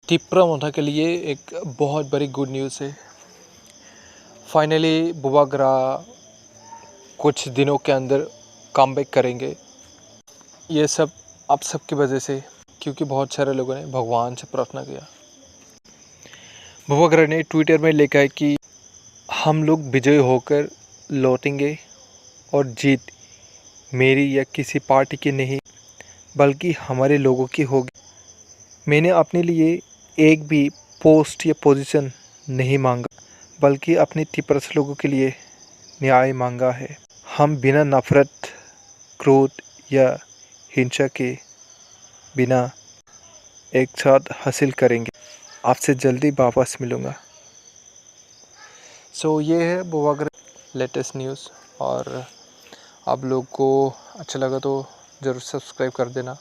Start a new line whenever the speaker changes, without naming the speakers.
तीव्रता के लिए एक बहुत बड़ी गुड न्यूज़ है। फाइनली बुबागरा कुछ दिनों के अंदर कमबैक करेंगे। ये सब आप सबकी वजह से, क्योंकि बहुत सारे लोगों ने भगवान से प्रार्थना किया। बुबागरा ने ट्विटर में लिखा है कि हम लोग विजयी होकर लौटेंगे और जीत मेरी या किसी पार्टी की नहीं बल्कि हमारे लोगों की होगी। मैंने अपने लिए एक भी पोस्ट या पोजीशन नहीं मांगा बल्कि अपने तिपरस लोगों के लिए न्याय मांगा है। हम बिना नफरत, क्रोध या हिंसा के बिना एक साथ हासिल करेंगे। आपसे जल्दी वापस मिलूँगा। ये है बुबागरा लेटेस्ट न्यूज़, और आप लोग को अच्छा लगा तो ज़रूर सब्सक्राइब कर देना।